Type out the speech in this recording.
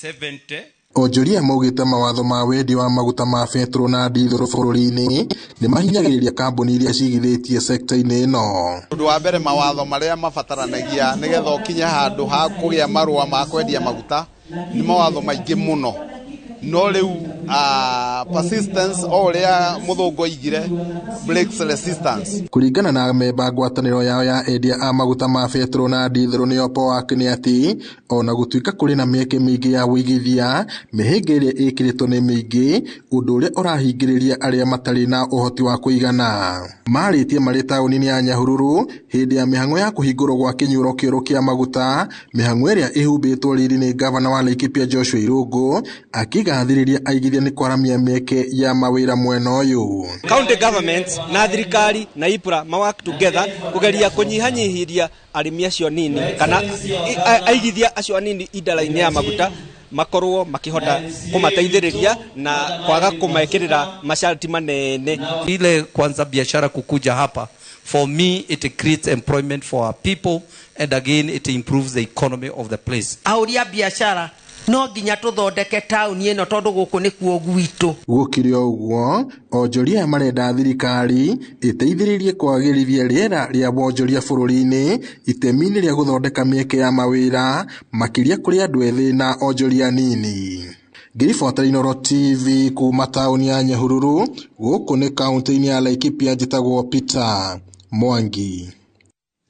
70. Onjoria maugite mawatho ma wendi wa maguta ma petro na dithero bururi-ini ni mahinyagiriria kambuni iria cigithitie sekta-ini ino. Undu wa mbere mawatho maria mabataranagia nigetha ukinye handu ha kugia marua ma kwendia maguta ni mawatho maingi muno. No riu persistence oria muthungu igire breaks resistance. Kuringana na memba ngwataniro yao ya endia a maguta ma petro na dithero ni OPOAC ni ati ona gutuika kuri na mieke mingi ya wigithia mihinga iria ikiritwo ni mingi undu uria urahingiriria aria matari na uhoti wa kuigana. Maritie mari tauni-ini ya Nyahururu hindi ya mihango ya kuhingurwo gwa kinyuro kieru kia maguta, mihango iria ihumbitwo riri ni gavana wa Laikipia Joshua Irungu akigathiriria aigithia ni kwaramia mieke ya mawira mwena uyu. County government na thirikari na IPRA work together kugeria kunyihanyihiria arimi acio nini kana aigithia acio nini idara-ini ya maguta makorwo makihota kumateithiriria na kwaga kumekirira masharti manene. Ile kwanza biashara kukuja hapa, for me it creates employment for our people and again it improves the economy of the place. Auria biashara no nginya tuthondeke tauni ino tondu guku ni kuo gwitu. Gukiri uguo onjoria marenda thirikari iteithiririe kwagirithia riera ria wonjoria bururi-ini itemi-ini ria guthondeka mieke ya mawira makiria kuri andu ethi na onjoria nini. Ngiribotera Inooro TV kuma tauni ya Nyahururu guku ni kaunti-ini ya Laikipia njitagwo Peter Mwangi.